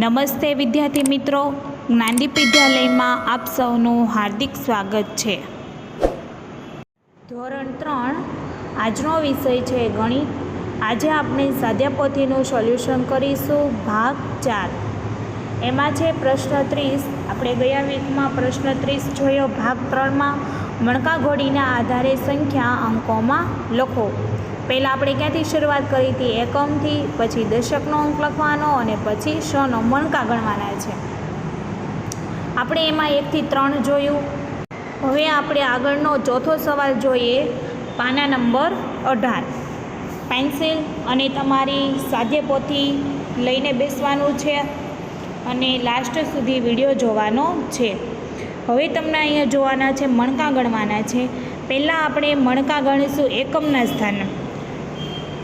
નમસ્તે વિદ્યાર્થી મિત્રો, જ્ઞાનદીપ વિદ્યાલયમાં આપ સૌનું હાર્દિક સ્વાગત છે। ધોરણ 3 આજનો વિષય છે ગણિત। આજે આપણે સ્વાધ્યાયપોથીનું સોલ્યુશન કરીશું ભાગ 4। એમાં છે પ્રશ્ન 30। આપણે ગયા વીકમાં પ્રશ્ન 30 જોયો। ભાગ 3માં મણકા ઘોડીના આધારે સંખ્યા અંકોમાં લખો। પહેલાં આપણે ક્યાંથી શરૂઆત કરી હતી? એકમથી, પછી દશકનો અંક લખવાનો અને પછી શોનો મણકા ગણવાના છે। આપણે એમાં 1 થી 3 જોયું। હવે આપણે આગળનો ચોથો સવાલ જોઈએ, પાના નંબર 18। પેન્સિલ અને તમારી સ્વાધ્યાયપોથી લઈને બેસવાનું છે અને લાસ્ટ સુધી વિડીયો જોવાનો છે। હવે તમને અહીંયા જોવાના છે, મણકા ગણવાના છે। પહેલાં આપણે મણકા ગણીશું એકમના સ્થાન।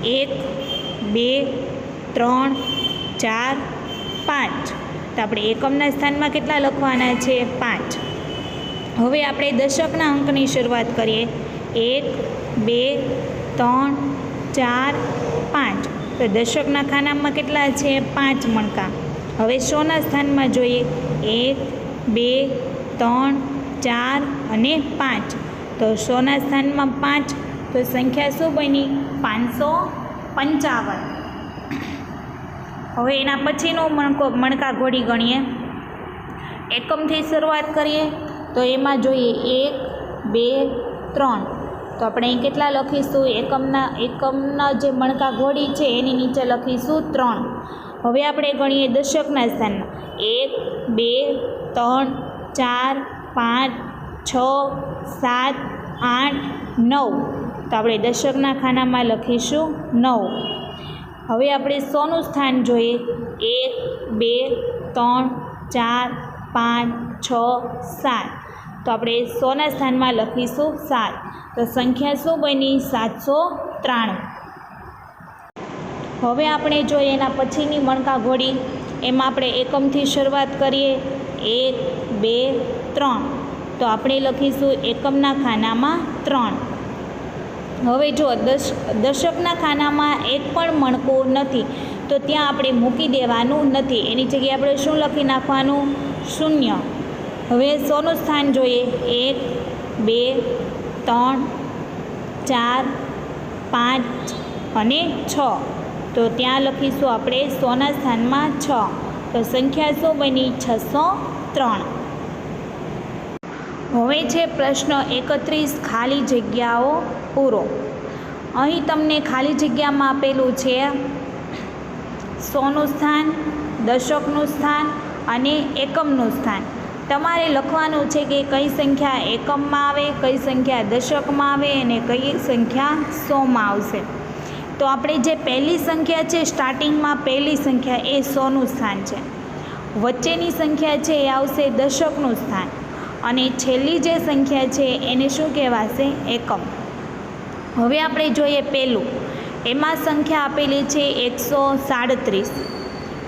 1 2 3 4 5। તો આપણે એકમના સ્થાનમાં કેટલા લખવાના છે? 5। હવે આપણે દશકના અંકની શરૂઆત કરીએ। 1 2 3 4 5। તો દશકના ખાનામાં કેટલા છે? 5 મણકા। હવે શોના સ્થાનમાં જોઈએ, 1 2 3 4 અને 5। તો શોના સ્થાનમાં 5, તો સંખ્યા શું બની? 555। હવે એના પછીનું મણકા ઘોડી ગણીએ। એકમથી શરૂઆત કરીએ તો એમાં જોઈએ 1 2 3। તો આપણે અહીં કેટલા લખીશું? એકમના જે મણકા ઘોડી છે એની નીચે લખીશું 3। હવે આપણે ગણીએ દશકના સ્થાનમાં, 1 2 3 4 5 6 7 8 9। તો આપણે દશકના ખાનામાં લખીશું 9। હવે આપણે શોનું સ્થાન જોઈએ, 1 2 3 4 5 6 7। તો આપણે શોના સ્થાનમાં લખીશું 7। તો સંખ્યા શું બની? 793। હવે આપણે જોઈએ એના પછીની મણકા ઘોડી। એમાં આપણે એકમથી શરૂઆત કરીએ, 1 2 3। તો આપણે લખીશું એકમના ખાનામાં 3। હવે જો દશકના ખાનામાં એક પણ મણકો નથી તો ત્યાં આપણે મૂકી દેવાનું નથી, એની જગ્યાએ આપણે શું લખી નાખવાનું? 0। હવે શોનું સ્થાન જોઈએ, 1 2 3 4 5 અને 6। તો ત્યાં લખીશું આપણે શોના સ્થાનમાં 6। તો સંખ્યા શું બની? 603। હવે છે પ્રશ્ન 31, ખાલી જગ્યાઓ પૂરો। અહીં તમને ખાલી જગ્યામાં આપેલું છે શોનું સ્થાન, દશકનું સ્થાન અને એકમનું સ્થાન। તમારે લખવાનું છે કે કઈ સંખ્યા એકમમાં આવે, કઈ સંખ્યા દશકમાં આવે અને કઈ સંખ્યા શોમાં આવશે। તો આપણે જે પહેલી સંખ્યા છે, સ્ટાર્ટિંગમાં પહેલી સંખ્યા એ શોનું સ્થાન છે, વચ્ચેની સંખ્યા છે એ આવશે દશકનું સ્થાન અને છેલ્લી જે સંખ્યા છે એને શું કહેવાશે? એકમ। હવે આપણે જોઈએ પહેલું, એમાં સંખ્યા આપેલી છે 137।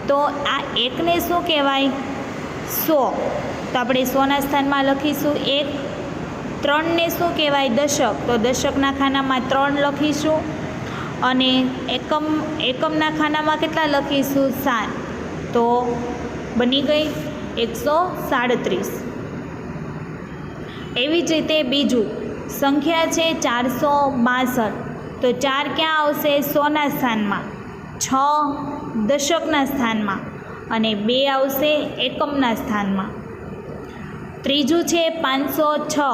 તો આ એકને શું કહેવાય? 100। તો આપણે 100ના સ્થાનમાં લખીશું 1। 3ને શું કહેવાય? દશક। તો દશકના ખાનામાં 3 લખીશું અને એકમના ખાનામાં કેટલા લખીશું? 7। તો બની ગઈ 137। એવી જ રીતે બીજું, સંખ્યા છે 462। તો 4 ક્યાં આવશે? શોના સ્થાનમાં, 6 દશકના સ્થાનમાં અને 2 આવશે એકમના સ્થાનમાં। ત્રીજું છે 506।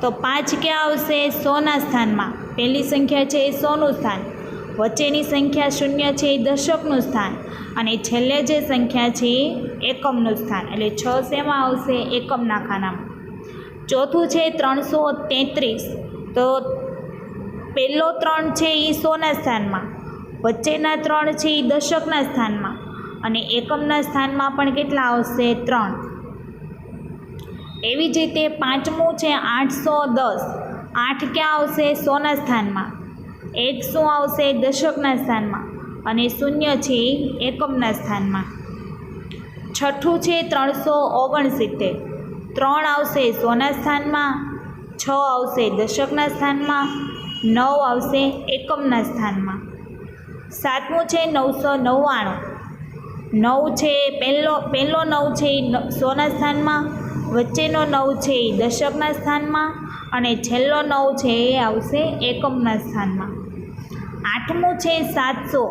તો 5 ક્યાં આવશે? શોના સ્થાનમાં, પહેલી સંખ્યા છે એ શોનું સ્થાન, વચ્ચેની સંખ્યા 0 છે એ દશકનું સ્થાન અને છેલ્લે જે સંખ્યા છે એ એકમનું સ્થાન, એટલે 6 શેમાં આવશે? એકમના ખાનામાં। ચોથું છે 333। તો પહેલો 3 છે એ શોના સ્થાનમાં, વચ્ચેના 3 છે એ દશકના સ્થાનમાં અને એકમના સ્થાનમાં પણ કેટલા આવશે? 3। એવી જ રીતે પાંચમું છે 810। 8 ક્યાં આવશે? શોના સ્થાનમાં, 1 શું આવશે? દશકના સ્થાનમાં અને 0 છે એ એકમના સ્થાનમાં। છઠ્ઠું છે 369। 3 આવશે શોના સ્થાનમાં, 6 આવશે દશકના સ્થાનમાં, 9 આવશે એકમના સ્થાનમાં। સાતમું છે 999। 9 છે, પહેલો 9 છે એ 100ના સ્થાનમાં, વચ્ચેનો 9 છે એ દશકના સ્થાનમાં અને છેલ્લો 9 છે એ આવશે એકમના સ્થાનમાં. 8મું છે 700,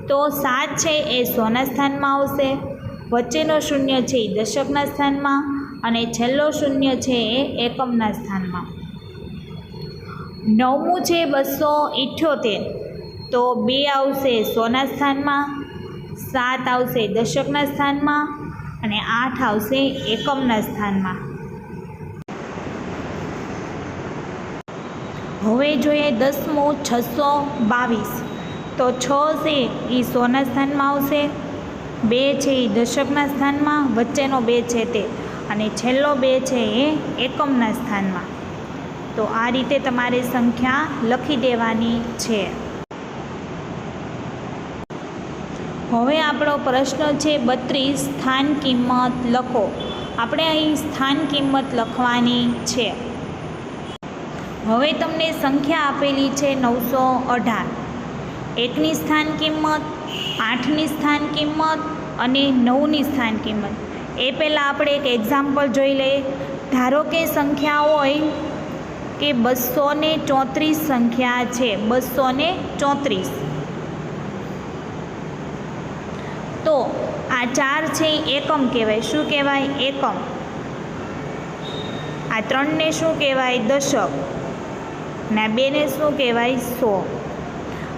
તો 7 છે એ 100ના સ્થાનમાં આવશે, વચ્ચેનો 0 છે એ દશકના સ્થાનમાં અને છેલ્લો 0 છે એ એકમના સ્થાનમાં. 9મું છે 278, તો 2 આવશે 100ના સ્થાનમાં, 7 આવશે દશકના સ્થાનમાં અને 8 આવશે એકમના સ્થાનમાં. હવે જોઈએ 10મું 622, તો 6 છે એ 100ના સ્થાનમાં આવશે, 2 છે એ દશકના સ્થાનમાં, વચ્ચેનો 2 છે તે અને છેલ્લો 2 છે એ એકમના સ્થાનમાં. તો આ રીતે તમારે સંખ્યા લખી દેવાની છે. હવે આપણો પ્રશ્ન છે 32, સ્થાન કિંમત લખો. આપણે અહીં સ્થાન કિંમત લખવાની છે. હવે તમને સંખ્યા આપેલી છે 918. 1ની સ્થાન કિંમત, 8ની સ્થાન કિંમત અને 9ની સ્થાન કિંમત. એ પહેલાં આપણે એક એક્ઝામ્પલ જોઈ લઈએ. ધારો કે સંખ્યા હોય કે 234 સંખ્યા છે, 234. તો આ 4 છે એ એકમ કહેવાય. શું કહેવાય? એકમ. આ 3ને શું કહેવાય? દશક. ને આ 2ને શું કહેવાય? 100.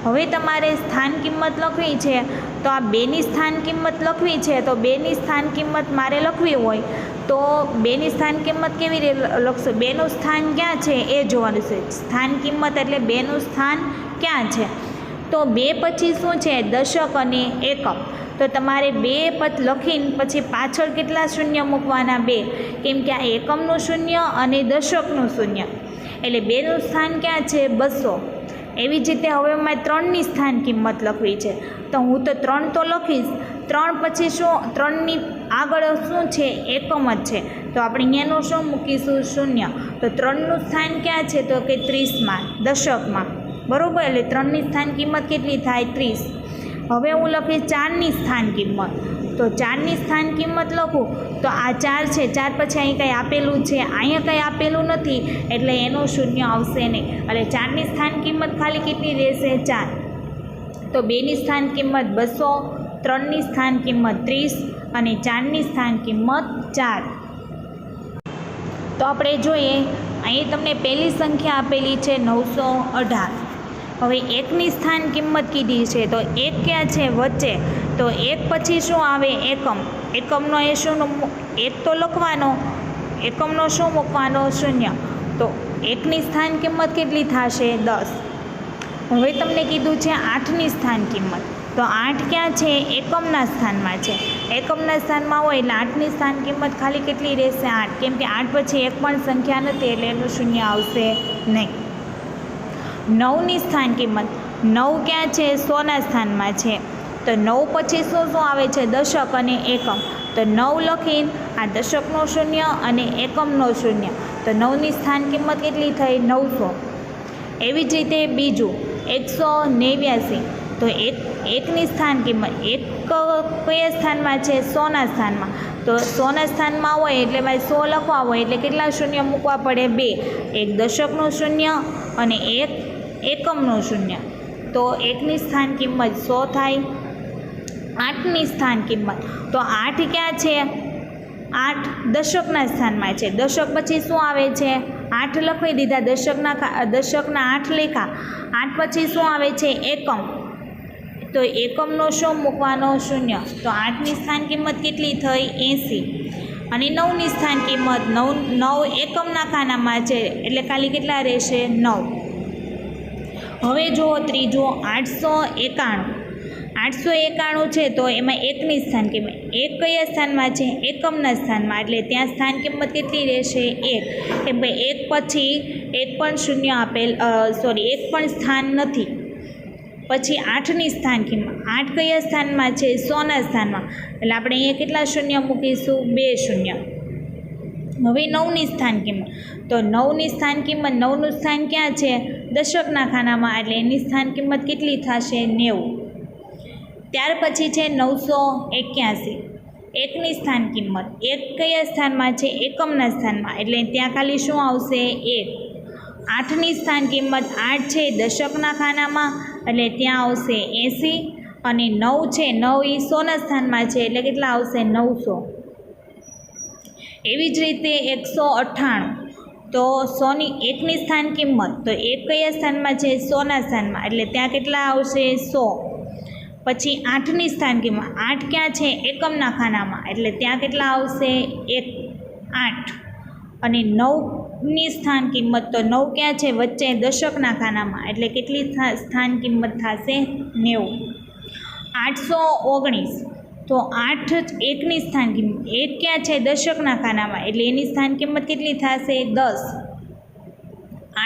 હવે તમારે સ્થાન કિંમત લખવી છે, તો આ 2ની સ્થાન કિંમત લખવી છે, તો 2ની સ્થાન કિંમત મારે લખવી હોય તો 2ની સ્થાન કિંમત કેવી રીતે લખશો? 2નું સ્થાન ક્યાં છે એ જોવાનું છે. સ્થાન કિંમત એટલે 2નું સ્થાન ક્યાં છે. તો 2 પછી શું છે? દશક અને એકમ. તો તમારે 2 લખીને પછી પાછળ કેટલા શૂન્ય મૂકવાના? 2, કેમ કે આ એકમનું શૂન્ય અને દશકનું શૂન્ય, એટલે 2નું સ્થાન ક્યાં છે? 200. એવી જ રીતે હવે મારે 3ની સ્થાન કિંમત લખવી છે, તો હું તો 3 તો લખીશ, 3 પછી શું? 3ની આગળ શું છે? એકમ જ છે, તો આપણે અહીંયાનું શું મૂકીશું? શૂન્ય. તો 3નું સ્થાન ક્યાં છે? તો કે 30માં, દશકમાં. બરાબર, એટલે 3ની સ્થાન કિંમત કેટલી થાય? 30. હવે હું લખીશ 4ની સ્થાન કિંમત. તો 4ની સ્થાન કિંમત લખું તો આ 4 છે, 4 પછી અહીં કંઈ આપેલું છે? અહીંયા કંઈ આપેલું નથી, એટલે એનું શૂન્ય આવશે નહીં. એટલે 4ની સ્થાન કિંમત ખાલી કેટલી રહેશે? 4. તો 2ની સ્થાન કિંમત 200, 3ની સ્થાન કિંમત 30 અને 4ની સ્થાન કિંમત 4. તો આપણે જોઈએ, અહીં તમને પહેલી સંખ્યા આપેલી છે 918. હવે 1ની સ્થાન કિંમત કીધી છે, તો 1 ક્યાં છે? વચ્ચે. તો 1 પછી શું આવે? એકમ. એકમનો એ શું? 1 તો લખવાનો, એકમનો શું મૂકવાનો? શૂન્ય. તો 1ની સ્થાન કિંમત કેટલી થશે? 10. હવે તમને કીધું છે 8ની સ્થાન કિંમત. તો 8 ક્યાં છે? એકમના સ્થાનમાં છે. એકમના સ્થાનમાં હોય એટલે 8ની સ્થાન કિંમત ખાલી કેટલી રહેશે? 8, કેમ કે 8 પછી એક પણ સંખ્યા નથી, એટલે એનું શૂન્ય આવશે નહીં. 9ની સ્થાન કિંમત. 9 ક્યાં છે? 100ના સ્થાનમાં છે. તો 9 પછી શું આવે છે? દશક અને એકમ. તો 9 લખીને આ દશકનો શૂન્ય અને એકમનો શૂન્ય, તો 9ની સ્થાન કિંમત કેટલી થઈ? 900. એવી જ રીતે બીજું 189. તો 1ની સ્થાન કિંમત. 1 કયા સ્થાનમાં છે? 100ના સ્થાનમાં. તો 100ના સ્થાનમાં હોય એટલે મારે 100 લખવા હોય એટલે કેટલા શૂન્ય મૂકવા પડે? 2. એક દશકનું શૂન્ય અને એક એકમનું શૂન્ય. તો 1ની સ્થાન કિંમત 100 થાય. 8ની સ્થાન કિંમત. તો 8 ક્યાં છે? 8 દશકના સ્થાનમાં છે. દશક પછી શું આવે છે? 8 લખી દીધા, દશકના 8 લખ્યા. 8 પછી શું આવે છે? એકમ. તો એકમનો શું મૂકવાનો? શૂન્ય. તો 8ની સ્થાન કિંમત કેટલી થઈ? 80. અને 9ની સ્થાન કિંમત 9 એકમના ખાનામાં છે, એટલે ખાલી કેટલા રહેશે? 9. હવે જુઓ ત્રીજું 891. 891 છે, તો એમાં 1ની સ્થાન કિંમત. 1 કયા સ્થાનમાં છે? એકમના સ્થાનમાં, એટલે ત્યાં સ્થાન કિંમત કેટલી રહેશે? 1, કેમ કે 1 પછી એક પણ શૂન્ય આપેલ, એક પણ સ્થાન નથી. પછી 8ની સ્થાન કિંમત. 8 કયા સ્થાનમાં છે? 100ના સ્થાનમાં, એટલે આપણે અહીંયા કેટલા શૂન્ય મૂકીશું? 2 શૂન્ય. હવે 9ની સ્થાન કિંમત. તો 9ની સ્થાન કિંમત, 9નું સ્થાન ક્યાં છે? દશકના ખાનામાં, એટલે એની સ્થાન કિંમત કેટલી થશે? 90. ત્યાર પછી છે 981, એકની સ્થાન કિંમત, એક કયા સ્થાનમાં છે? એકમના સ્થાનમાં, એટલે ત્યાં ખાલી શું આવશે? 1. 8ની સ્થાન કિંમત, 8 છે દશકના ખાનામાં, એટલે ત્યાં આવશે 80. અને 9 છે, 9 એ 100ના સ્થાનમાં છે, એટલે કેટલા આવશે? 900. એવી જ રીતે 198, તો 100ની એકની સ્થાન કિંમત, તો એક કયા સ્થાનમાં છે? 100ના સ્થાનમાં, એટલે ત્યાં કેટલા આવશે? 100. પછી 8ની સ્થાન કિંમત, 8 ક્યાં છે? એકમના ખાનામાં, એટલે ત્યાં કેટલા આવશે? 8. અને 9ની સ્થાન કિંમત, તો 9 ક્યાં છે? વચ્ચે દશકના ખાનામાં, એટલે કેટલી સ્થાન કિંમત થશે? 90. 819, તો 8 એકની સ્થાન કિંમત, 1 ક્યાં છે? દશકના ખાનામાં, એટલે એની સ્થાન કિંમત કેટલી થશે? 10.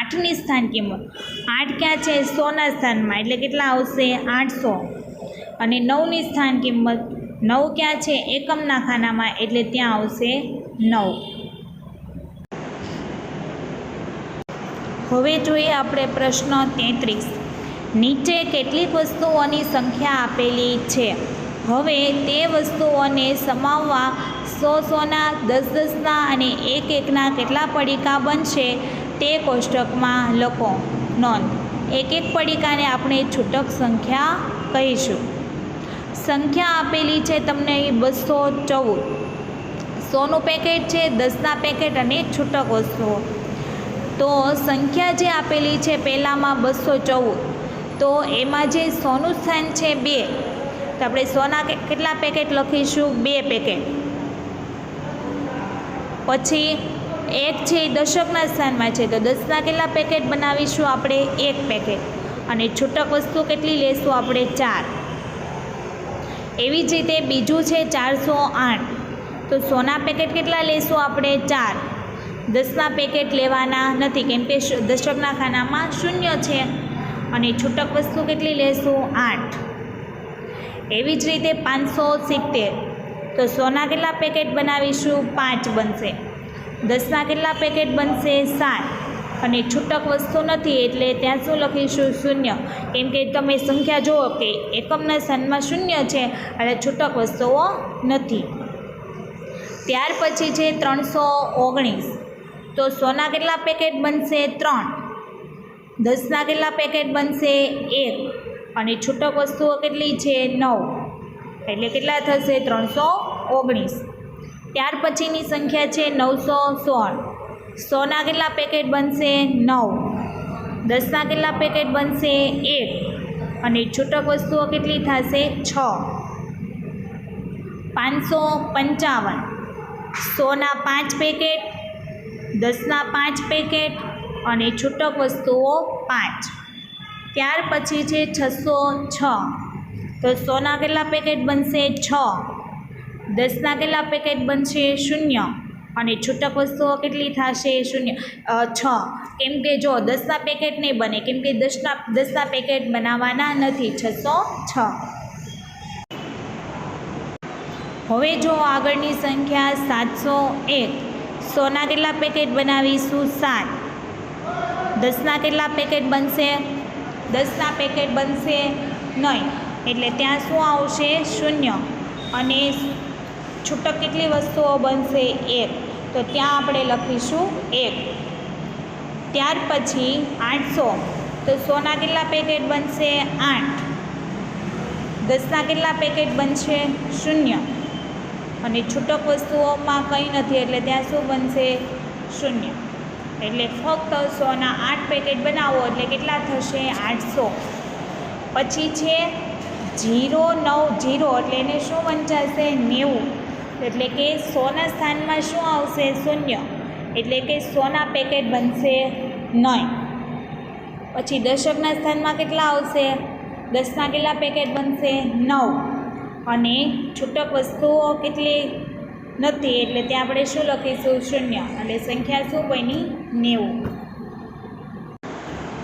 8ની સ્થાન કિંમત, 8 ક્યાં છે? 100ના સ્થાનમાં, એટલે કેટલા આવશે? 800. અને 9ની સ્થાન કિંમત, 9 ક્યાં છે? એકમના ખાનામાં, એટલે ત્યાં આવશે 9. હવે જોઈએ આપણે પ્રશ્ન 33. નીચે કેટલીક વસ્તુઓની સંખ્યા આપેલી છે. હવે તે વસ્તુઓને સમાવવા 100-100ના, 10-10ના અને 1-1ના કેટલા પડીકા બનશે તે કોષ્ટકમાં લખો. નોંધ: એક એક પડીકાને આપણે છૂટક સંખ્યા કહીશું. સંખ્યા આપેલી છે તમને 214. 100નું પેકેટ છે, 10ના પેકેટ અને છૂટક વસ્તુઓ. તો સંખ્યા જે આપેલી છે પહેલાંમાં 214, તો એમાં જે 100નું સ્થાન છે 2, તો આપણે 100ના કેટલા પેકેટ લખીશું? 2 પેકેટ. પછી 1 છે એ દશકના સ્થાનમાં છે, તો 10ના કેટલા પેકેટ બનાવીશું આપણે? 1 પેકેટ. અને છૂટક વસ્તુ કેટલી લેશું આપણે? 4. એવી જ રીતે બીજું છે 408, તો 100ના પેકેટ કેટલા લેશું આપણે? 4. 10ના પેકેટ લેવાના નથી, કેમ કે દશકના ખાનામાં 0 છે. અને છૂટક વસ્તુ કેટલી લેશું? 8. એવી જ રીતે 570, તો 100ના કેટલા પેકેટ બનાવીશું? 5 બનશે. 10ના કેટલા પેકેટ બનશે? 7. અને છૂટક વસ્તુ નથી, એટલે ત્યાં શું લખીશું? 0. કેમ કે તમે સંખ્યા જુઓ કે એકમના સ્થાનમાં 0 છે, એટલે છૂટક વસ્તુઓ નથી. ત્યાર પછી છે 319, તો 100ના કેટલા પેકેટ બનશે? 3. 10ના કેટલા પેકેટ બનશે? 1. અને છૂટક વસ્તુઓ કેટલી છે? 9. એટલે કેટલા થશે? 319. ત્યાર પછીની સંખ્યા છે 916. 100ના કેટલા પેકેટ બનશે? 9. 10ના કેટલા પેકેટ બનશે? 1. અને છૂટક વસ્તુઓ કેટલી થશે? 6. 555, 100ના 5 પેકેટ, 10ના 5 પેકેટ અને છૂટક વસ્તુઓ 5. ત્યાર પછી છે 606, તો 100ના કેટલા પેકેટ બનશે? 6. 10ના કેટલા પેકેટ બનશે? 0. અને છૂટક વસ્તુઓ કેટલી થશે? 6. કેમ કે જો 10ના પેકેટ નહીં બને, કેમ કે 10ના પેકેટ બનાવવાના નથી. 606. હવે જો આગળની સંખ્યા 701, 100ના કેટલા પેકેટ બનાવીશું? 7. 10ના કેટલા પેકેટ બનશે? 10ના પેકેટ બનશે નહીં, એટલે ત્યાં શું આવશે? 0. અને છૂટક કેટલી વસ્તુઓ બનશે? 1. તો ત્યાં આપણે લખીશું 1. ત્યાર પછી 800, તો 100ના કેટલા પેકેટ બનશે? 8. 10ના કેટલા પેકેટ બનશે? 0. અને છૂટક વસ્તુઓમાં કંઈ નથી, એટલે ત્યાં શું બનશે? 0. એટલે ફક્ત 100ના 8 પેકેટ બનાવો એટલે કેટલા થશે? 800. પછી છે 090, એટલે એને શું વંચાશે? 90. એટલે કે 100ના સ્થાનમાં શું આવશે? 0. એટલે કે 100ના પેકેટ બનશે નહીં. પછી દશકના સ્થાનમાં કેટલા આવશે? 10ના કેટલા પેકેટ બનશે? 9. અને છૂટક વસ્તુઓ કેટલી નથી, એટલે ત્યાં આપણે શું લખીશું? 0. એટલે સંખ્યા શું બની? 90.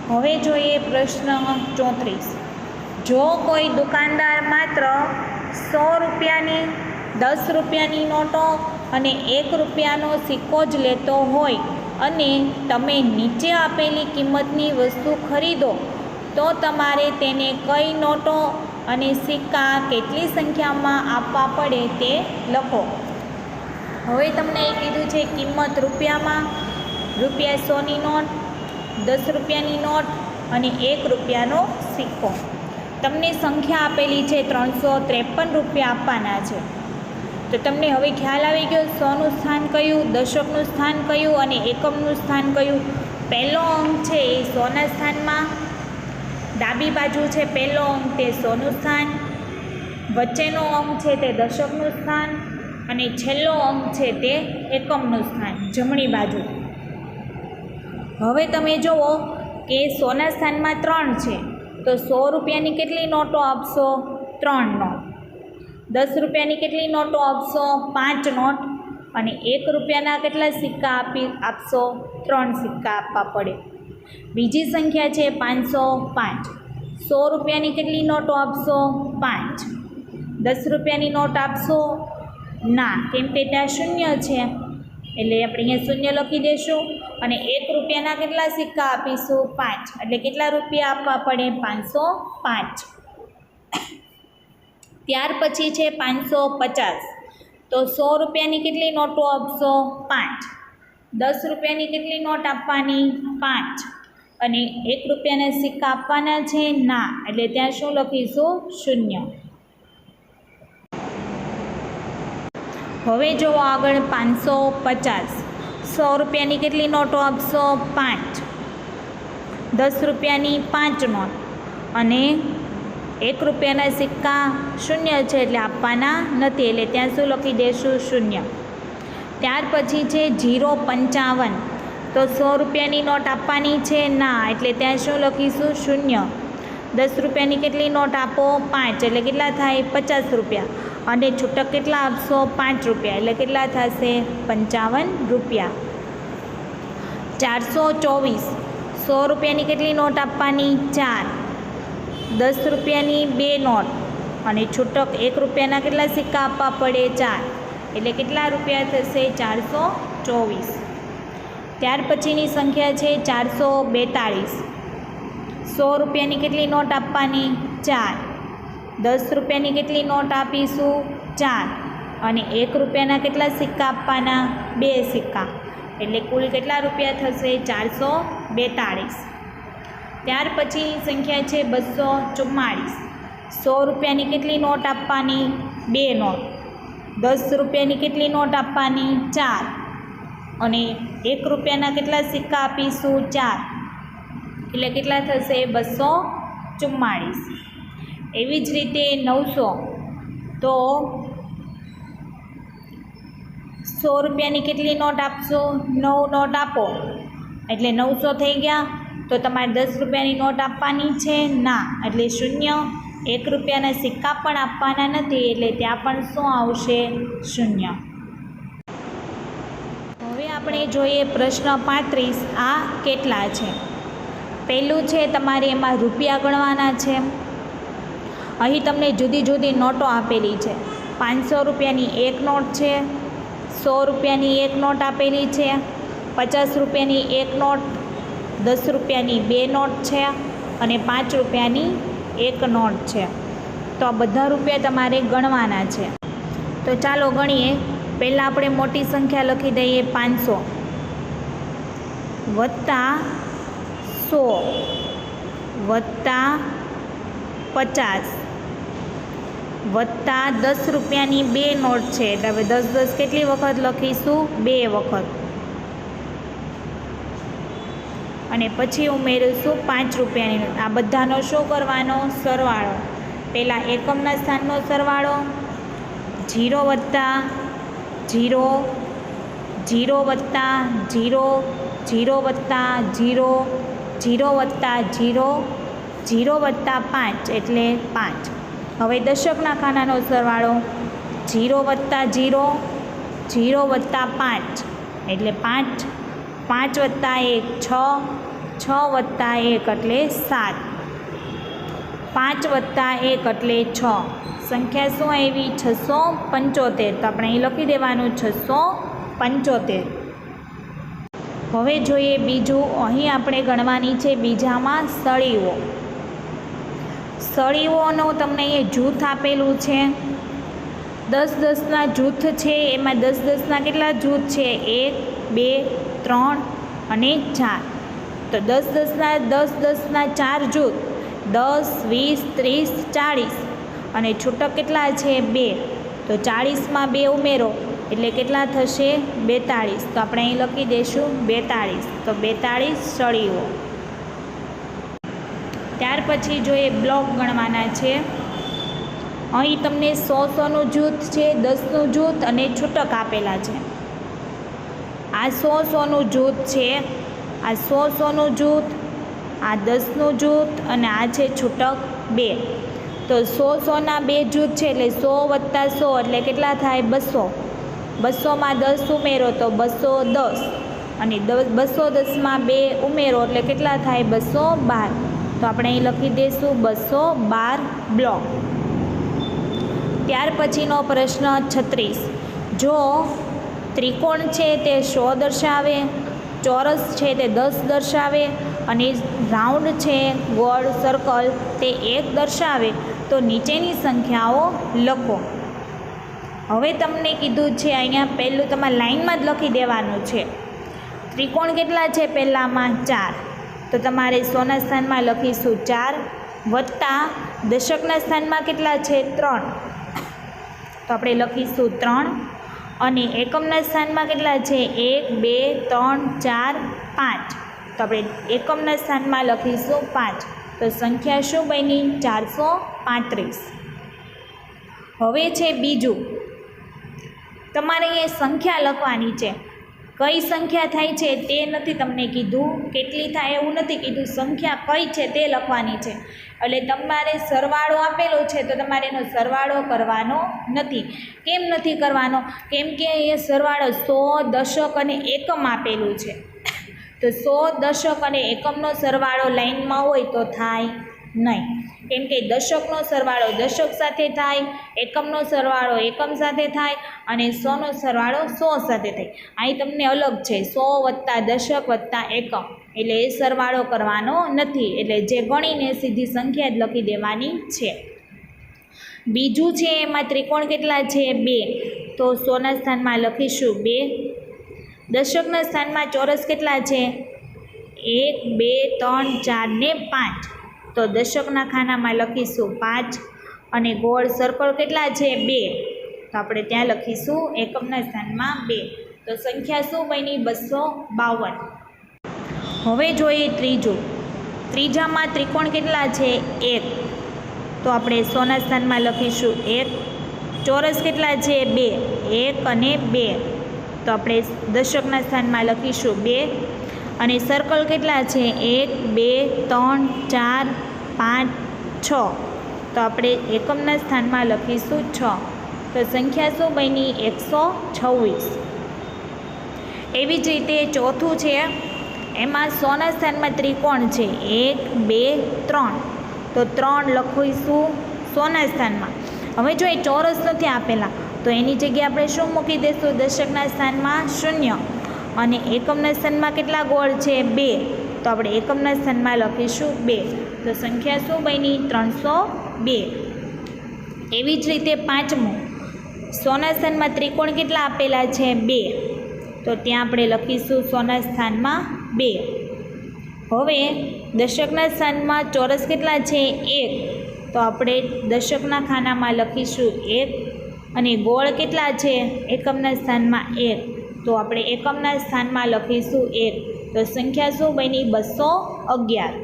હવે જોઈએ પ્રશ્ન 34. જો કોઈ દુકાનદાર માત્ર 100 રૂપિયાની, 10 રૂપિયાની નોટો અને 1 રૂપિયાનો સિક્કો જ લેતો હોય અને તમે નીચે આપેલી કિંમતની વસ્તુ ખરીદો, તો તમારે તેને કઈ નોટો અને સિક્કા કેટલી સંખ્યામાં આપવા પડે તે લખો. હવે તમને એ કીધું છે કિંમત રૂપિયામાં, ₹100ની નોટ, ₹10ની નોટ અને ₹1નો સિક્કો. તમને સંખ્યા આપેલી છે 353 રૂપિયા આપવાના છે. તો તમને હવે ખ્યાલ આવી ગયો સોનું સ્થાન કયું, દશકનું સ્થાન કયું અને એકમનું સ્થાન કયું. પહેલો અંક છે એ સોના સ્થાનમાં, ડાબી બાજુ છે પહેલો અંક તે સોનું સ્થાન, વચ્ચેનો અંક છે તે દશકનું સ્થાન અને છેલ્લો અંક છે તે એકમનું સ્થાન જમણી બાજુ. હવે તમે જુઓ કે સોના સ્થાનમાં 3 છે તો 100 રૂપિયાની કેટલી નોટો આપશો? 3 નોટ. 10 રૂપિયાની કેટલી નોટો આપશો? 5 નોટ. અને ₹1ના કેટલા સિક્કા આપશો? 3 સિક્કા આપવા પડે. બીજી સંખ્યા છે 505. 100 રૂપિયાની કેટલી નોટો આપશો? 5. 10 રૂપિયાની નોટ આપશો? ના, કેમ કે ત્યાં શૂન્ય છે એટલે આપણે અહીંયા શૂન્ય લખી દઈશું. અને ₹1ના કેટલા સિક્કા આપીશું? 5. એટલે કેટલા રૂપિયા આપવા પડે? 505. ત્યાર પછી છે 550. તો 100 રૂપિયાની કેટલી નોટો આપશો? 5. 10 રૂપિયાની કેટલી નોટ આપવાની? 5. અને ₹1ના સિક્કા આપવાના છે? ના, એટલે ત્યાં શું લખીશું? શૂન્ય. હવે જુઓ આગળ 550. 100 રૂપિયાની કેટલી નોટો આપશો? 5. 10 રૂપિયાની 5 નોટ અને ₹1ના સિક્કા શૂન્ય છે એટલે આપવાના નથી એટલે ત્યાં શું લખી દઈશું? શૂન્ય. ત્યાર પછી છે 055. તો 100 રૂપિયાની નોટ આપવાની છે? ના, એટલે ત્યાં શું લખીશું? શૂન્ય. 10 રૂપિયાની કેટલી નોટ આપો? 5. એટલે કેટલા થાય? 50 રૂપિયા. અને છૂટક કેટલા આપશો? 5 રૂપિયા. એટલે કેટલા થશે? 55 રૂપિયા. 424. 100 રૂપિયાની કેટલી નોટ આપવાની? 4. 10 રૂપિયાની 2 નોટ અને છૂટક ₹1ના કેટલા સિક્કા આપવા પડે? 4. એટલે કેટલા રૂપિયા થશે? 424. ત્યાર પછીની સંખ્યા છે 442. 100 રૂપિયાની કેટલી નોટ આપવાની? 4. 10 રૂપિયાની કેટલી નોટ આપીશું? 4. અને ₹1ના કેટલા સિક્કા આપવાના? 2 સિક્કા. એટલે કુલ કેટલા રૂપિયા થશે? 442. ત્યાર પછી સંખ્યા છે 244. 100 રૂપિયાની કેટલી નોટ આપવાની? 2 નોટ. 10 રૂપિયાની કેટલી નોટ આપવાની? 4. અને ₹1ના કેટલા સિક્કા આપીશું? 4. એટલે કેટલા થશે? 244. એવી જ રીતે 900. તો 100 રૂપિયાની કેટલી નોટ આપશો? 9 નોટ આપો એટલે 900 થઈ ગયા. તો તમારે 10 રૂપિયાની નોટ આપવાની છે? ના, એટલે શૂન્ય. ₹1ના સિક્કા પણ આપવાના નથી એટલે ત્યાં પણ શું આવશે? શૂન્ય. હવે આપણે જોઈએ પ્રશ્ન 35. આ કેટલા છે? પહેલું છે તમારે એમાં રૂપિયા ગણવાના છે. અહીં તમને જુદી જુદી નોટો આપેલી છે. 500 રૂપિયાની 1 નોટ છે, 100 રૂપિયાની 1 નોટ આપેલી છે, 50 રૂપિયાની 1 નોટ, 10 રૂપિયાની 2 નોટ છે અને 5 રૂપિયાની 1 નોટ છે. તો આ બધા રૂપિયા તમારે ગણવાના છે. તો ચાલો ગણીએ. પહેલાં આપણે મોટી સંખ્યા લખી દઈએ 500 વત્તા 100 વત્તા 50 વત્તા 10 રૂપિયાની 2 નોટ છે એટલે હવે 10 10 કેટલી વખત લખીશું? 2 વખત. અને પછી ઉમેરીશું 5 રૂપિયાની નોટ. આ બધાનો શું કરવાનો? સરવાળો. પહેલાં એકમના સ્થાનનો સરવાળો 0 વત્તા 0, 0 વત્તા 0, 0 વત્તા 0, 0 વત્તા 0, 0 વત્તા 5 એટલે 5. હવે દશકના ખાનાનો સરવાળો 0 વત્તા 0, 0 વત્તા 5 એટલે 5, 5 વત્તા 1 6, 6 વત્તા 1 એટલે 7, 5 વત્તા 1 એટલે 6. સંખ્યા શું આવી? 675. તો આપણે અહીં લખી દેવાનું 675. હવે જોઈએ બીજું. અહીં આપણે ગણવાની છે બીજામાં સળીઓ. સળીઓનું તમને અહીંયા જૂથ આપેલું છે, 10-10ના જૂથ છે, એમાં 10-10ના કેટલા જૂથ છે? 1, 2, 3 અને 4. તો 10-10ના 4 જૂથ, 10, 20, 30, 40 અને છૂટક કેટલા છે? 2. તો 40માં 2 ઉમેરો એટલે કેટલા થશે? 42. તો આપણે અહીં લખી દઈશું 42. તો 42 સળીઓ. ત્યાર પછી જો એ બ્લોક ગણવાના છે. અહીં તમને 100-100નું જૂથ છે, 10નું જૂથ અને છૂટક આપેલા છે. આ 100-100નું જૂથ છે, આ 100-100નું જૂથ, આ 10નું જૂથ અને આ છે છૂટક 2. તો 100-100ના 2 જૂથ છે એટલે 100 + 100 એટલે કેટલા થાય? 200. 200માં 10 ઉમેરો તો 210 અને 210માં 2 ઉમેરો એટલે કેટલા થાય? 212. તો આપણે અહીં લખી દઈશું 212 બ્લોક. ત્યાર પછીનો પ્રશ્ન 36. જો ત્રિકોણ છે તે 100 દર્શાવે, ચોરસ છે તે 10 દર્શાવે અને રાઉન્ડ છે, ગોળ, સર્કલ તે 1 દર્શાવે તો નીચેની સંખ્યાઓ લખો. હવે તમને કીધું છે અહીંયા પહેલું તમારે લાઇનમાં જ લખી દેવાનું છે. ત્રિકોણ કેટલા છે? પહેલામાં 4. તો તમારે 100ના સ્થાનમાં લખીશું 4 વત્તા દશકના સ્થાનમાં કેટલા છે? 3. તો આપણે લખીશું 3 અને એકમના સ્થાનમાં કેટલા છે? 1, 2, 3, 4, 5. તો આપણે એકમના સ્થાનમાં લખીશું 5. તો સંખ્યા શું બની? 435. હવે છે બીજું, તમારે એ સંખ્યા લખવાની છે. કઈ સંખ્યા થાય છે તે નથી તમને કીધું, કેટલી થાય એવું નથી કીધું, સંખ્યા કઈ છે તે લખવાની છે. એટલે તમારે સરવાળો આપેલો છે તો તમારે એનો સરવાળો કરવાનો નથી. કેમ નથી કરવાનો? કેમ કે એ સરવાળો 100, દશક અને એકમ આપેલું છે. તો 100, દશક અને એકમનો સરવાળો લાઇનમાં હોય તો થાય નહીં. કેમ કે દશકનો સરવાળો દશક સાથે થાય, એકમનો સરવાળો એકમ સાથે થાય અને 100નો સરવાળો 100 સાથે થાય. અહીં તમને અલગ છે 100 + દશક + એકમ, એટલે એ સરવાળો કરવાનો નથી. એટલે જે ગણીને સીધી સંખ્યા જ લખી દેવાની છે. બીજું છે એમાં ત્રિકોણ કેટલા છે? 2. તો 100ના સ્થાનમાં લખીશું 2. દશકના સ્થાનમાં ચોરસ કેટલા છે? 1, 2, 3, 4 ને 5. તો દશકના ખાનામાં લખીશું 5 અને ગોળ સર્કલ કેટલા છે? 2. તો આપણે ત્યાં લખીશું એકમના સ્થાનમાં 2. તો સંખ્યા શું બની? 252. હવે જોઈએ ત્રીજું. ત્રીજામાં ત્રિકોણ કેટલા છે? 1. તો આપણે 100ના સ્થાનમાં લખીશું 1. ચોરસ કેટલા છે? 2. 1 અને 2. તો આપણે દશકના સ્થાનમાં લખીશું 2 અને સર્કલ કેટલા છે? 1, 2, 3, 4, 5, 6. તો આપણે એકમના સ્થાનમાં લખીશું 6. તો સંખ્યા શું બની? 126. એવી જ રીતે ચોથું છે, એમાં 100ના સ્થાનમાં ત્રિકોણ છે 1, 2, 3. તો 3 લખીશું 100ના સ્થાનમાં. હવે જો એ ચોરસ નથી આપેલા તો એની જગ્યાએ આપણે શું મૂકી દઈશું? દશકના સ્થાનમાં 0 અને એકમના સ્થાનમાં કેટલા ગોળ છે? 2. તો આપણે એકમના સ્થાનમાં લખીશું 2. તો સંખ્યા શું બની? 302. એવી જ રીતે પાંચમું, 100ના સ્થાનમાં ત્રિકોણ કેટલા આપેલા છે? 2. તો ત્યાં આપણે લખીશું 100ના સ્થાનમાં 2. હવે દશકના સ્થાનમાં ચોરસ કેટલા છે? 1. તો આપણે દશકના ખાનામાં લખીશું 1 અને ગોળ કેટલા છે? એકમના સ્થાનમાં 1. તો આપણે એકમના સ્થાનમાં લખીશું 1. તો સંખ્યા શું બની? 211.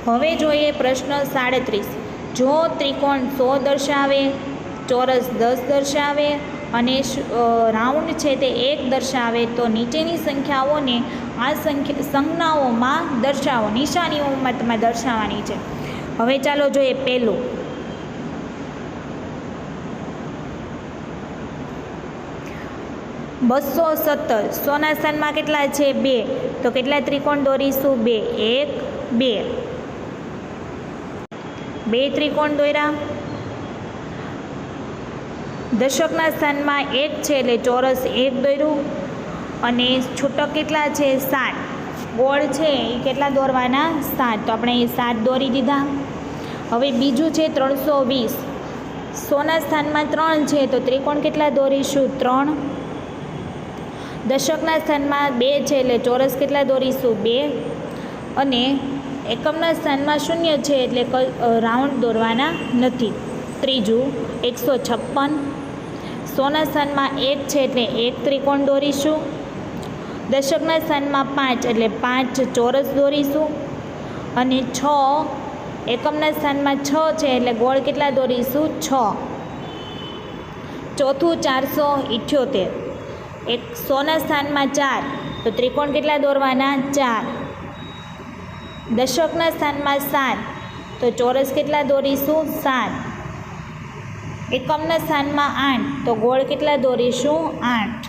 હવે જોઈએ પ્રશ્ન 37. જો ત્રિકોણ 100 દર્શાવે, ચોરસ 10 દર્શાવે અને રાઉન્ડ છે તે 1 દર્શાવે તો નીચેની સંખ્યાઓને આ સંજ્ઞાઓમાં દર્શાવો. નિશાનીઓમાં તમારે દર્શાવવાની છે. હવે ચાલો જોઈએ પહેલું. $217. 100ના સ્થાનમાં કેટલા છે? 2. તો કેટલા ત્રિકોણ દોરીશું? 2. 1, 2. 2 ત્રિકોણ દોર્યા. દશકના સ્થાનમાં 1 છે એટલે ચોરસ 1 દોર્યું અને છૂટક કેટલા છે? 7. ગોળ છે એ કેટલા દોરવાના? 7. તો આપણે એ 7 દોરી દીધા. હવે બીજું છે 320. 100ના સ્થાનમાં 3 છે તો ત્રિકોણ કેટલા દોરીશું? 3. દશકના સ્થાનમાં 2 છે એટલે ચોરસ કેટલા દોરીશું? 2. અને એકમના સ્થાનમાં 0 છે એટલે રાઉન્ડ દોરવાના નથી. ત્રીજું 156. 100ના સ્થાનમાં 1 છે એટલે 1 ત્રિકોણ દોરીશું. દશકના સ્થાનમાં 5 એટલે 5 ચોરસ દોરીશું. અને 6 એકમના સ્થાનમાં 6 છે એટલે ગોળ કેટલા દોરીશું? 6. ચોથું 478. 100ના સ્થાનમાં 4 તો ત્રિકોણ કેટલા દોરવાના? 4. દશકના સ્થાનમાં 7 તો ચોરસ કેટલા દોરીશું? 7. એકમના સ્થાનમાં 8 તો ગોળ કેટલા દોરીશું? 8.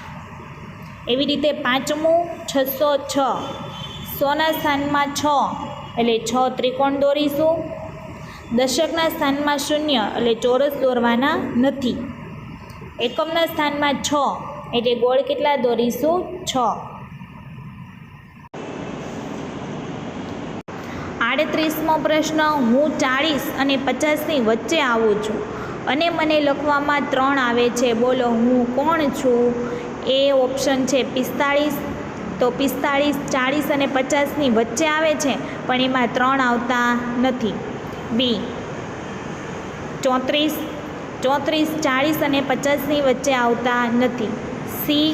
એવી રીતે પાંચમું 606. 100ના સ્થાનમાં 6 એટલે 6 ત્રિકોણ દોરીશું. દશકના સ્થાનમાં 0 એટલે ચોરસ દોરવાના નથી. એકમના સ્થાનમાં 6 એટલે ગોળ કેટલા દોરીશું? 6. 38મો પ્રશ્ન, હું 40 અને 50ની વચ્ચે આવું છું અને મને લખવામાં 3 આવે છે, બોલો હું કોણ છું? એ ઓપ્શન છે 45. તો 45 40 અને 50ની વચ્ચે આવે છે પણ એમાં 3 આવતા નથી. બી 34 40 અને 50ની વચ્ચે આવતા નથી. સી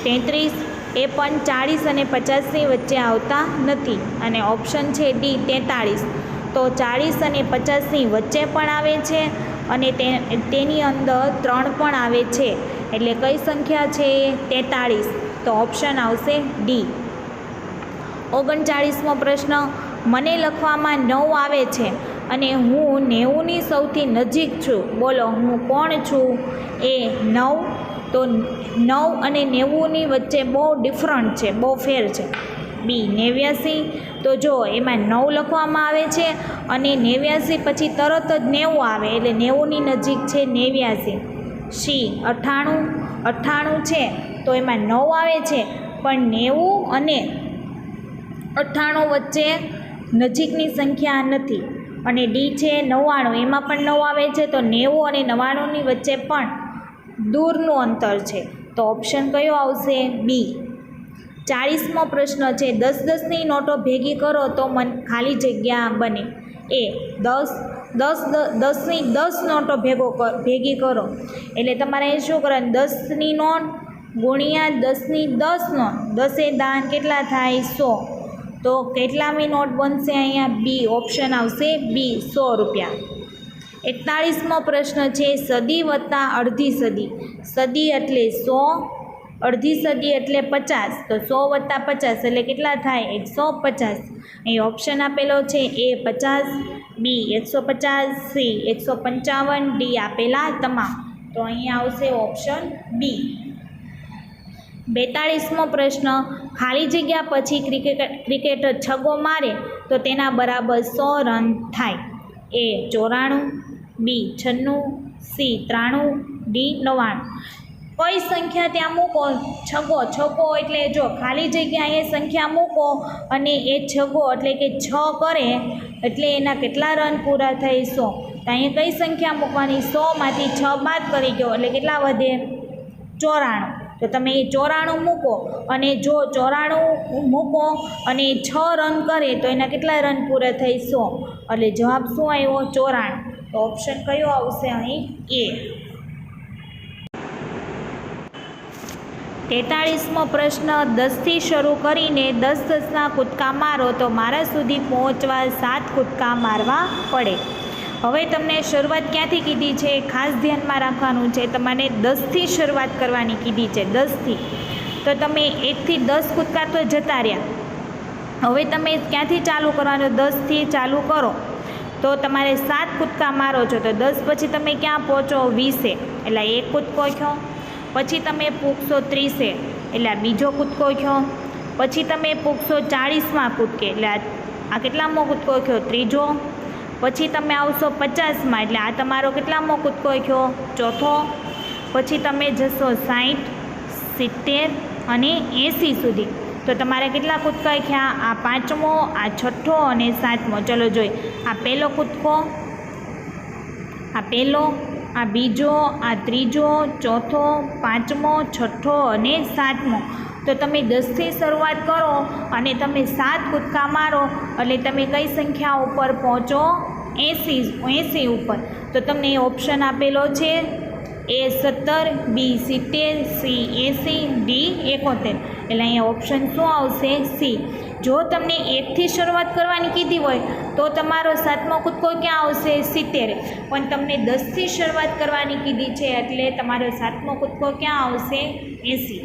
33 એ પણ 40 અને 50ની વચ્ચે આવતા નથી. અને ઓપ્શન છે ડી 43. તો 40 અને 50ની વચ્ચે પણ આવે છે અને તેની અંદર 3 પણ આવે છે. એટલે કઈ સંખ્યા છે? 43. તો ઓપ્શન આવશે ડી. 39મો પ્રશ્ન, મને લખવામાં 9 આવે છે અને હું 90ની સૌથી નજીક છું, બોલો હું કોણ છું? એ 9. તો 9 અને 90ની વચ્ચે બહુ ડિફરન્ટ છે, બહુ ફેર છે. બી 89. તો જો એમાં 9 લખવામાં આવે છે અને 89 પછી તરત જ 90 આવે એટલે 90ની નજીક છે 89. સી 98 છે તો એમાં 9 આવે છે પણ 90 અને 98 વચ્ચે નજીકની સંખ્યા નથી. અને ડી છે 99, એમાં પણ 9 આવે છે તો 90 અને 99ની વચ્ચે પણ દૂરનું અંતર છે. તો ઓપ્શન કયો આવશે? બી. 40મો પ્રશ્ન છે, 10-10ની નોટો ભેગી કરો તો ખાલી જગ્યા બને. એ 10ની 10 નોટો ભેગી કરો એટલે તમારે શું કરવાનું? 10ની નોટ ગુણ્યા 10ની 10 નોટ, 10 દાન કેટલા થાય? 100. તો કેટલામી નોટ બનશે અહીંયા? બી. ઓપ્શન આવશે બી, 100 રૂપિયા. 41મો પ્રશ્ન છે, સદી વત્તા અડધી સદી. સદી એટલે 100, અડધી સદી એટલે 50. તો 100 વત્તા 50 એટલે કેટલા થાય? 150. અહીં ઓપ્શન આપેલો છે એ 50, બી 150, સી 155, ડી આપેલા તમામ. તો અહીં આવશે ઓપ્શન બી. 42મો પ્રશ્ન, ખાલી જગ્યા પછી ક્રિકેટર છગ્ગો મારે તો તેના બરાબર 100 રન થાય. એ 94, બી 96, સી 93, ડી 99. કઈ સંખ્યા ત્યાં મૂકો? છગ્ગો એટલે જો ખાલી જગ્યા એ સંખ્યા મૂકો અને એ છગ્ગો એટલે કે 6 કરે એટલે એના કેટલા રન પૂરા થાય? 100. તો અહીંયા કઈ સંખ્યા મૂકવાની? 100માંથી 6 બાદ કરી દો એટલે કેટલા વધે? 94. તો તમે એ 94 મૂકો અને જો 94 મૂકો અને 6 રન કરે તો એના કેટલા રન પૂરા થાય? 100. એટલે જવાબ શું આવ્યો? 94. તો ઓપ્શન કયો આવશે અહીં? એ. 43મો પ્રશ્ન, 10થી શરૂ કરીને 10-10ના કૂદકા મારો તો મારા સુધી પહોંચવા 7 કૂદકા મારવા પડે. હવે તમને શરૂઆત ક્યાંથી કીધી છે? ખાસ ધ્યાનમાં રાખવાનું છે, તમારે 10થી શરૂઆત કરવાની કીધી છે, 10થી. તો તમે 1થી 10 કૂદકા તો જતા રહ્યા. હવે તમે ક્યાંથી ચાલુ કરવાનું? 10થી ચાલુ કરો તો તમારે 7 કૂદકા મારો છો તો 10 પછી તમે ક્યાં પહોંચો? 20. એટલે એક કૂદકો થયો. પછી તમે પૂગશો 30 એટલે આ બીજો કૂદકો થયો. પછી તમે પૂગશો 40માં કૂદકે એટલે આ કેટલામો કૂદકો થયો? ત્રીજો. પછી તમે આવશો 50માં એટલે આ તમારો કેટલામો કૂદકો થયો? ચોથો. પછી તમે જશો 60, 70 અને 80 સુધી. તો તમારે કેટલા કૂદકા થયા? આ 5મો, આ 6થો અને 7મો. ચલો જોઈ, આ પહેલો કૂદકો, આ પહેલો, આ બીજો, આ ત્રીજો, ચોથો, પાંચમો, છઠ્ઠો અને સાતમો. તો તમે 10થી શરૂઆત કરો અને તમે 7 કૂદકા મારો એટલે તમે કઈ સંખ્યા ઉપર પહોંચો? 80 ઉપર. તો તમને એ ઓપ્શન આપેલો છે A 17, B 70, C 80, D 71. એટલે અહીંયા ઓપ્શન શું આવશે? C. જો તમને 1થી શરૂઆત કરવાની કીધી હોય તો તમારો 7મો કૂદકો ક્યાં આવશે? 70. પણ તમને 10થી શરૂઆત કરવાની કીધી છે એટલે તમારો 7મો કૂદકો ક્યાં આવશે? 80.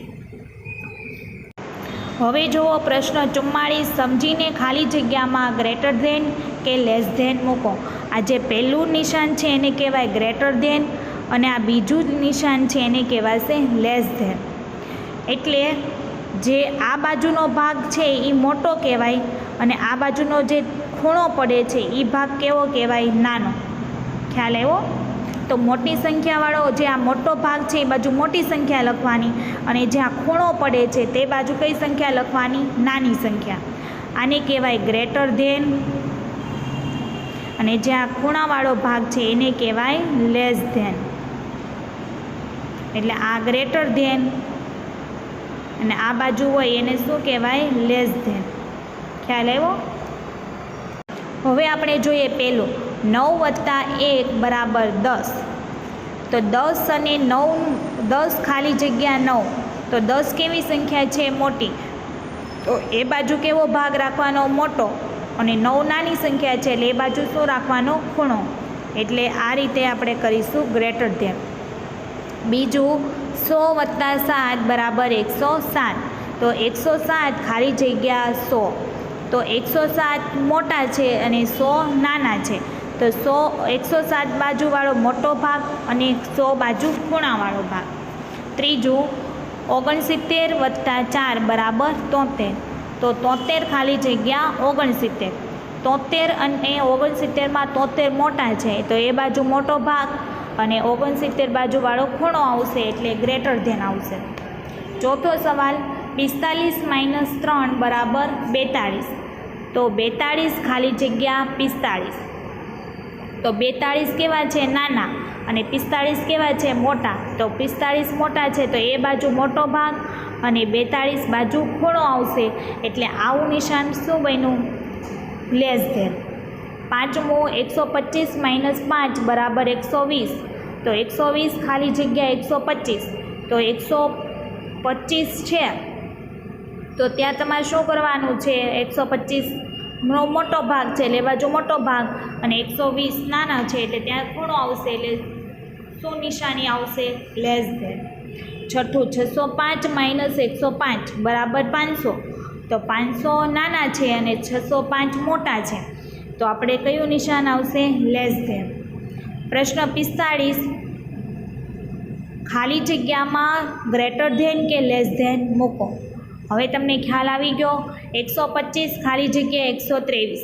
હવે જુઓ પ્રશ્ન 44. સમજીને ખાલી જગ્યામાં ગ્રેટર ધેન કે લેસ ધેન મૂકો. આ જે પહેલું નિશાન છે એને કહેવાય ગ્રેટર ધેન અને આ બીજું નિશાન છે એને કહેવાશે લેસ ધેન. એટલે જે આ બાજુનો ભાગ છે એ મોટો કહેવાય અને આ બાજુનો જે ખૂણો પડે છે એ ભાગ કેવો કહેવાય? નાનો. ખ્યાલ આવ્યો? તો મોટી સંખ્યાવાળો જે આ મોટો ભાગ છે એ બાજુ મોટી સંખ્યા લખવાની અને જે આ ખૂણો પડે છે તે બાજુ કઈ સંખ્યા લખવાની? નાની સંખ્યા. આને કહેવાય ગ્રેટર ધેન અને જે આ ખૂણાવાળો ભાગ છે એને કહેવાય લેસ ધેન. એટલે આ ગ્રેટર ધેન અને આ બાજુ હોય એને શું કહેવાય? Less than. ખ્યાલ આવ્યો? હવે આપણે જોઈએ પહેલું 9 + 1 = 10. તો 10 અને 9, 10 ખાલી જગ્યા 9. તો 10 કેવી સંખ્યા છે? મોટી. તો એ બાજુ કેવો ભાગ રાખવાનો? મોટો. અને 9 નાની સંખ્યા છે એટલે એ બાજુ શું રાખવાનો? ખૂણો. એટલે આ રીતે આપણે કરીશું ગ્રેટર ધેન. બીજું 100 + 7 = 107. તો 107 ખાલી જગ્યા 100. તો 107 મોટા છે અને 100 નાના છે. તો 107 બાજુવાળો મોટો ભાગ અને 100 બાજુ ખૂણાવાળો ભાગ. ત્રીજું 69 + 4 = 73. તો 73 ખાલી જગ્યા 69. 73 અને 69માં 73 મોટા છે તો એ બાજુ મોટો ભાગ અને 69 બાજુવાળો ખૂણો આવશે એટલે ગ્રેટર ધેન આવશે. ચોથો સવાલ 45 - 3 = 42. તો 42 ખાલી જગ્યા 45. તો 42 કેવા છે? નાના અને 45 કેવા છે? મોટા. તો 45 મોટા છે તો એ બાજુ મોટો ભાગ અને 42 બાજુ ખૂણો આવશે એટલે આવું નિશાન શું બન્યું? Less than. પાંચમું 125 - 5 = 120. તો 120 ખાલી જગ્યા 125. તો 125 છે તો ત્યાં તમારે શું કરવાનું છે? 125નો મોટો ભાગ છે એટલે એ બાજુ મોટો ભાગ અને 120 નાના છે એટલે ત્યાં ખૂણો આવશે એટલે શું નિશાની આવશે? Less than. છઠ્ઠું 605 - 105 = 500. તો 500 નાના છે અને 605 મોટા છે તો આપણે કયું નિશાન આવશે? Less than. પ્રશ્ન 45 ખાલી જગ્યામાં ગ્રેટર ધેન કે લેસ ધેન મૂકો. હવે તમને ખ્યાલ આવી ગયો? 125 ખાલી જગ્યા 123.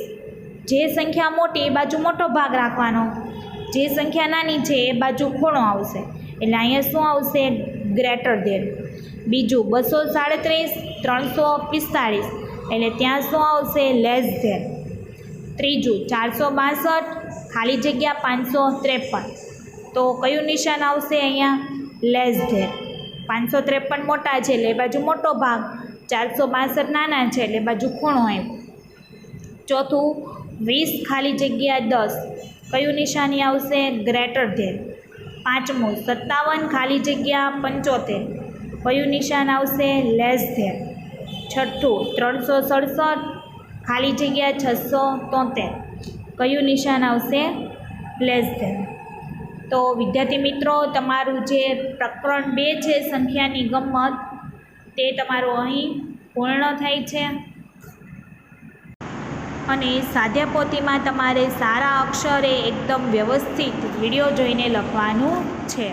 જે સંખ્યા મોટી એ બાજુ મોટો ભાગ રાખવાનો, જે સંખ્યા નાની છે એ બાજુ ખૂણો આવશે એટલે અહીંયા શું આવશે? Greater than. બીજું 237 - 345 એટલે ત્યાં શું આવશે? Less than. ત્રીજું 462 ખાલી જગ્યા 553. તો કયું નિશાન આવશે અહીંયા? Less than. 553 મોટા છે એટલે એ બાજુ મોટો ભાગ, 462 નાના છે એટલે એ બાજુ ખૂણો આવ્યો. ચોથું 20 ખાલી જગ્યા 10. કયું નિશાની આવશે? Greater than. પાંચમું 57 ખાલી જગ્યા 75. કયું નિશાન આવશે? Less than. છઠ્ઠું 367 ખાલી જગ્યા 673. કયું નિશાન આવશે? Less than. તો વિદ્યાર્થી મિત્રો, તમારું જે પ્રકરણ 2 છે સંખ્યાની ગમ્મત તે તમારું અહીં પૂર્ણ થાય છે. અને સ્વાધ્યાયપોથીમાં તમારે સારા અક્ષરે એકદમ વ્યવસ્થિત વિડીયો જોઈને લખવાનું છે.